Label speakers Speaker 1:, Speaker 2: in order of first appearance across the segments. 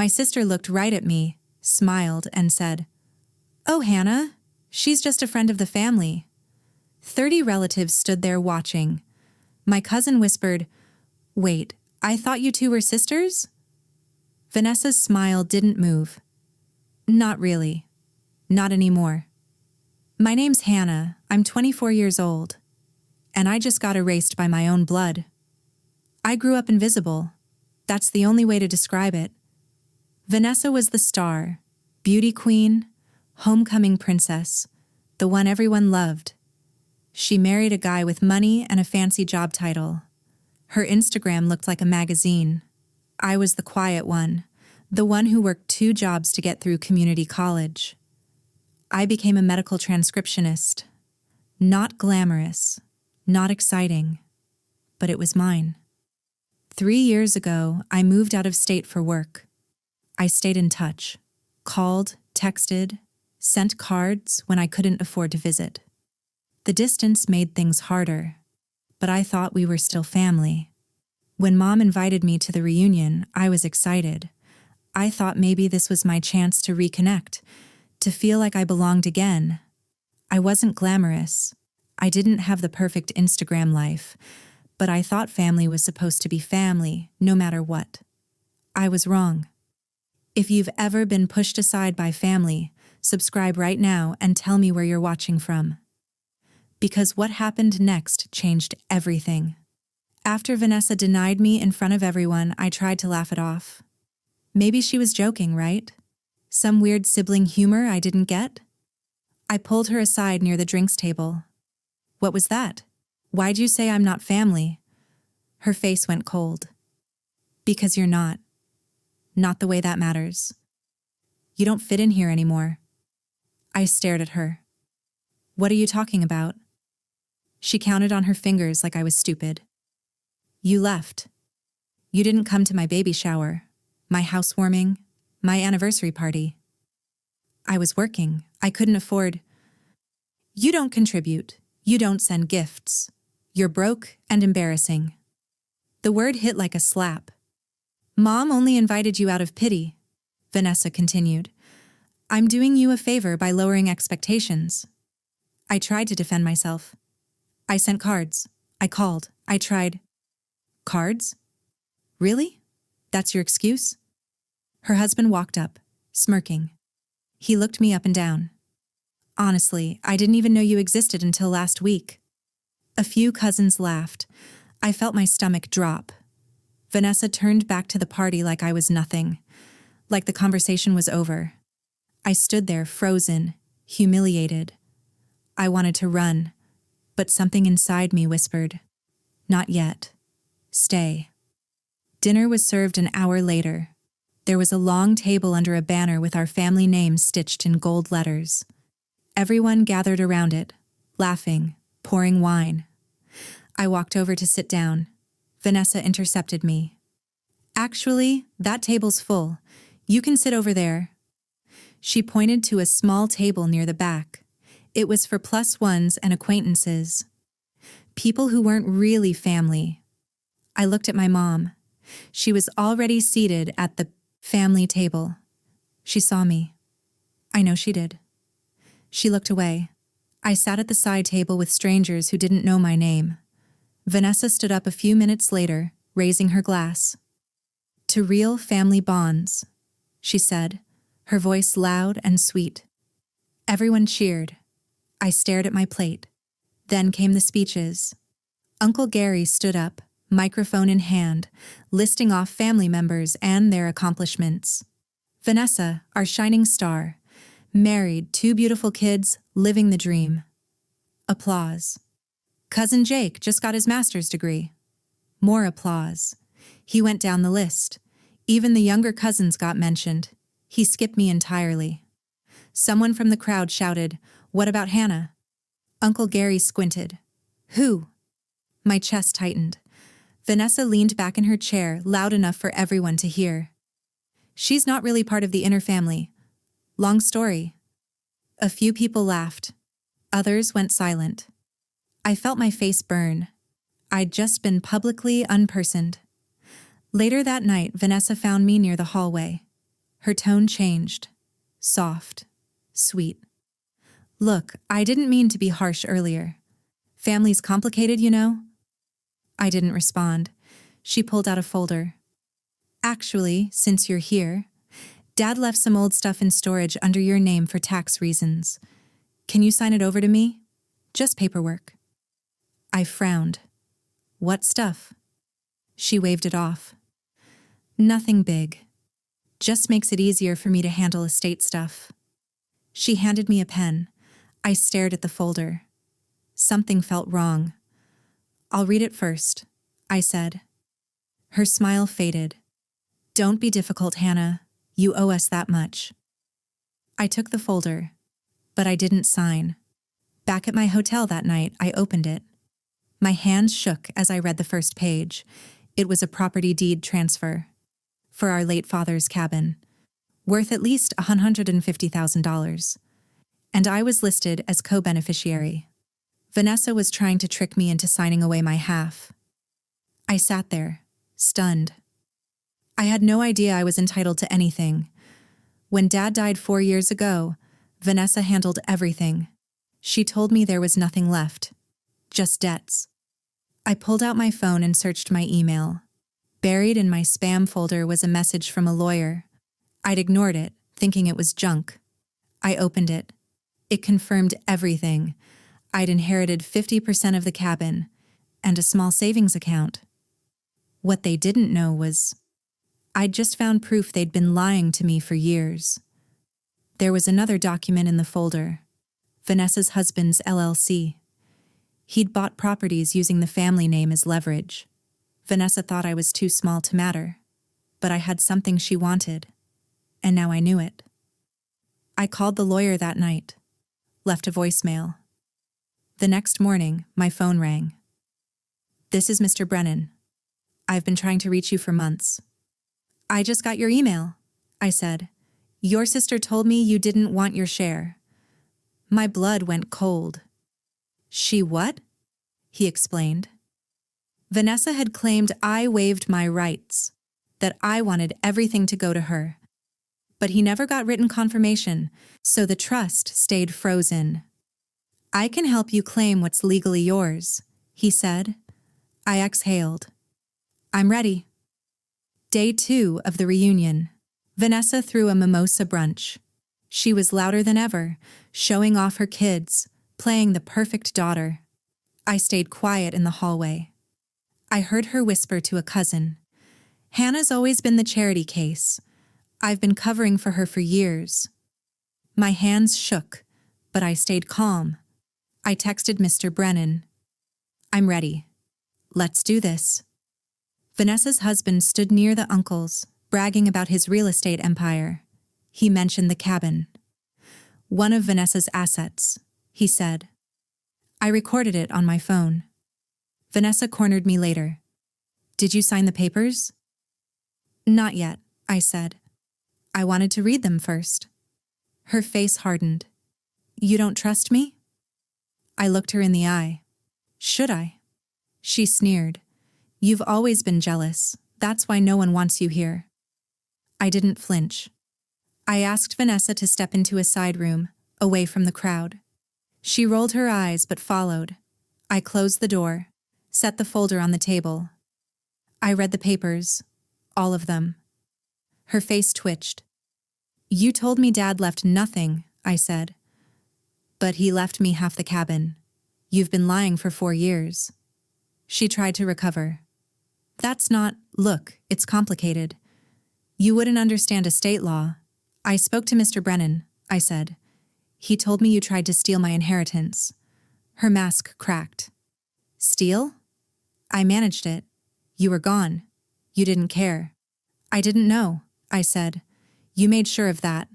Speaker 1: My sister looked right at me, smiled, and said, "Oh, Hannah, she's just a friend of the family." 30 relatives stood there watching. My cousin whispered, "Wait, I thought you two were sisters?" Vanessa's smile didn't move. "Not really. Not anymore. My name's Hannah. I'm 24 years old. And I just got erased by my own blood. I grew up invisible. That's the only way to describe it. Vanessa was the star, beauty queen, homecoming princess, the one everyone loved. She married a guy with money and a fancy job title. Her Instagram looked like a magazine. I was the quiet one, the one who worked 2 jobs to get through community college. I became a medical transcriptionist. Not glamorous, not exciting, but it was mine. 3 years ago, I moved out of state for work. I stayed in touch, called, texted, sent cards when I couldn't afford to visit. The distance made things harder, but I thought we were still family. When Mom invited me to the reunion, I was excited. I thought maybe this was my chance to reconnect, to feel like I belonged again. I wasn't glamorous. I didn't have the perfect Instagram life, but I thought family was supposed to be family, no matter what. I was wrong. If you've ever been pushed aside by family, subscribe right now and tell me where you're watching from. Because what happened next changed everything. After Vanessa denied me in front of everyone, I tried to laugh it off. Maybe she was joking, right? Some weird sibling humor I didn't get? I pulled her aside near the drinks table. "What was that? Why'd you say I'm not family?" Her face went cold. "Because you're not. Not the way that matters. You don't fit in here anymore." I stared at her. "What are you talking about?" She counted on her fingers like I was stupid. "You left. You didn't come to my baby shower, my housewarming, my anniversary party. I was working. I couldn't afford. You don't contribute. You don't send gifts. You're broke and embarrassing." The word hit like a slap. "Mom only invited you out of pity," Vanessa continued. "I'm doing you a favor by lowering expectations." I tried to defend myself. "I sent cards. I called. I tried." "Cards? Really? That's your excuse?" Her husband walked up, smirking. He looked me up and down. "Honestly, I didn't even know you existed until last week." A few cousins laughed. I felt my stomach drop. Vanessa turned back to the party like I was nothing, like the conversation was over. I stood there frozen, humiliated. I wanted to run, but something inside me whispered, "Not yet. Stay." Dinner was served an hour later. There was a long table under a banner with our family names stitched in gold letters. Everyone gathered around it, laughing, pouring wine. I walked over to sit down. Vanessa intercepted me. "Actually, that table's full. You can sit over there." She pointed to a small table near the back. It was for +1s and acquaintances. People who weren't really family. I looked at my mom. She was already seated at the family table. She saw me. I know she did. She looked away. I sat at the side table with strangers who didn't know my name. Vanessa stood up a few minutes later, raising her glass. "To real family bonds," she said, her voice loud and sweet. Everyone cheered. I stared at my plate. Then came the speeches. Uncle Gary stood up, microphone in hand, listing off family members and their accomplishments. Vanessa, our shining star, married, 2 beautiful kids, living the dream. Applause. Cousin Jake just got his master's degree. More applause. He went down the list. Even the younger cousins got mentioned. He skipped me entirely. Someone from the crowd shouted, "What about Hannah?" Uncle Gary squinted. "Who?" My chest tightened. Vanessa leaned back in her chair, loud enough for everyone to hear. "She's not really part of the inner family. Long story." A few people laughed. Others went silent. I felt my face burn. I'd just been publicly unpersoned. Later that night, Vanessa found me near the hallway. Her tone changed. Soft. Sweet. Look, I didn't mean to be harsh earlier. Family's complicated, you know? I didn't respond. She pulled out a folder. Actually, since you're here, Dad left some old stuff in storage under your name for tax reasons. Can you sign it over to me? Just paperwork. I frowned. What stuff? She waved it off. Nothing big. Just makes it easier for me to handle estate stuff. She handed me a pen. I stared at the folder. Something felt wrong. I'll read it first, I said. Her smile faded. Don't be difficult, Hannah. You owe us that much. I took the folder, but I didn't sign. Back at my hotel that night, I opened it. My hands shook as I read the first page. It was a property deed transfer for our late father's cabin, worth at least $150,000. And I was listed as co-beneficiary. Vanessa was trying to trick me into signing away my half. I sat there, stunned. I had no idea I was entitled to anything. When Dad died 4 years ago, Vanessa handled everything. She told me there was nothing left, just debts. I pulled out my phone and searched my email. Buried in my spam folder was a message from a lawyer. I'd ignored it, thinking it was junk. I opened it. It confirmed everything. I'd inherited 50% of the cabin and a small savings account. What they didn't know was I'd just found proof they'd been lying to me for years. There was another document in the folder. Vanessa's husband's LLC. He'd bought properties using the family name as leverage. Vanessa thought I was too small to matter, but I had something she wanted, and now I knew it. I called the lawyer that night, left a voicemail. The next morning, my phone rang. This is Mr. Brennan. I've been trying to reach you for months. I just got your email, I said. Your sister told me you didn't want your share. My blood went cold. She what? He explained. Vanessa had claimed I waived my rights, that I wanted everything to go to her. But he never got written confirmation, so the trust stayed frozen. I can help you claim what's legally yours, he said. I exhaled. I'm ready. Day 2 of the reunion. Vanessa threw a mimosa brunch. She was louder than ever, showing off her kids, playing the perfect daughter. I stayed quiet in the hallway. I heard her whisper to a cousin. Hannah's always been the charity case. I've been covering for her for years. My hands shook, but I stayed calm. I texted Mr. Brennan. I'm ready. Let's do this. Vanessa's husband stood near the uncles, bragging about his real estate empire. He mentioned the cabin. One of Vanessa's assets, he said. I recorded it on my phone. Vanessa cornered me later. Did you sign the papers? Not yet, I said. I wanted to read them first. Her face hardened. You don't trust me? I looked her in the eye. Should I? She sneered. You've always been jealous. That's why no one wants you here. I didn't flinch. I asked Vanessa to step into a side room, away from the crowd. She rolled her eyes but followed. I closed the door, set the folder on the table. I read the papers, all of them. Her face twitched. You told me Dad left nothing, I said. But he left me half the cabin. You've been lying for 4 years. She tried to recover. That's not, look, it's complicated. You wouldn't understand estate law. I spoke to Mr. Brennan, I said. He told me you tried to steal my inheritance. Her mask cracked. Steal? I managed it. You were gone. You didn't care. I didn't know, I said. You made sure of that.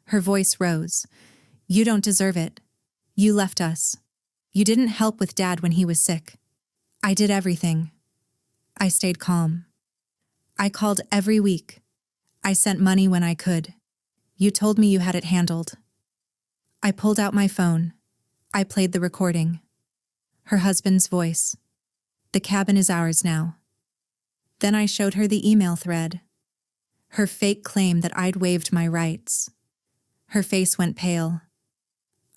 Speaker 1: Her voice rose. You don't deserve it. You left us. You didn't help with Dad when he was sick. I did everything. I stayed calm. I called every week. I sent money when I could. You told me you had it handled. I pulled out my phone. I played the recording. Her husband's voice. The cabin is ours now. Then I showed her the email thread. her fake claim that I'd waived my rights. Her face went pale.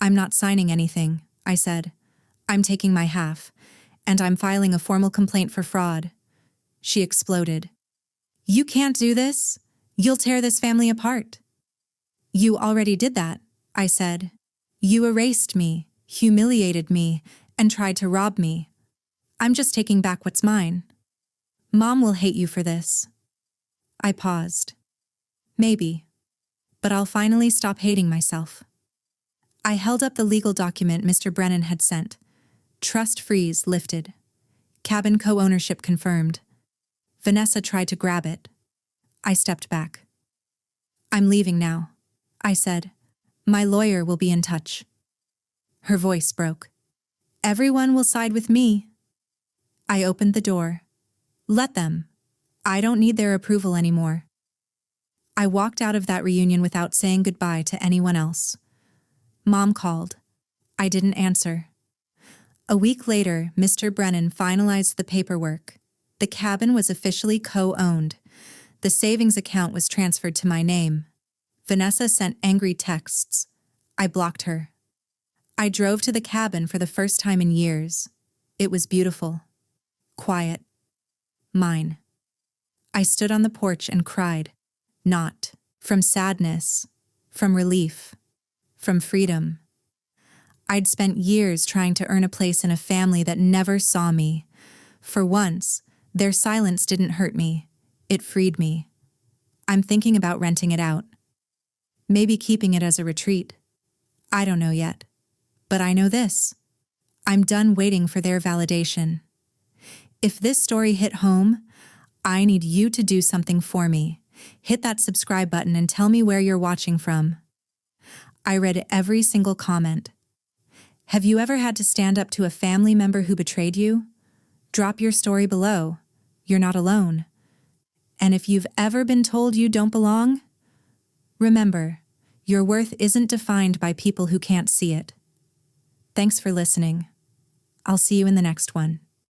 Speaker 1: "I'm not signing anything," I said. "I'm taking my half, and I'm filing a formal complaint for fraud." She exploded. "You can't do this. You'll tear this family apart." "You already did that," I said. "You erased me, humiliated me, and tried to rob me. I'm just taking back what's mine. Mom will hate you for this." I paused. Maybe, but I'll finally stop hating myself. I held up the legal document Mr. Brennan had sent. Trust freeze lifted. Cabin co-ownership confirmed. Vanessa tried to grab it. I stepped back. "I'm leaving now," I said. "My lawyer will be in touch." Her voice broke. "Everyone will side with me." I opened the door. "Let them. I don't need their approval anymore." I walked out of that reunion without saying goodbye to anyone else. Mom called. I didn't answer. A week later, Mr. Brennan finalized the paperwork. The cabin was officially co-owned. The savings account was transferred to my name. Vanessa sent angry texts. I blocked her. I drove to the cabin for the first time in years. It was beautiful. Quiet. Mine. I stood on the porch and cried. Not from sadness, from relief, from freedom. I'd spent years trying to earn a place in a family that never saw me. For once, their silence didn't hurt me. It freed me. I'm thinking about renting it out. Maybe keeping it as a retreat. I don't know yet. But I know this. I'm done waiting for their validation. If this story hit home, I need you to do something for me. Hit that subscribe button and tell me where you're watching from. I read every single comment. Have you ever had to stand up to a family member who betrayed you? Drop your story below. You're not alone. And if you've ever been told you don't belong, remember, your worth isn't defined by people who can't see it. Thanks for listening. I'll see you in the next one.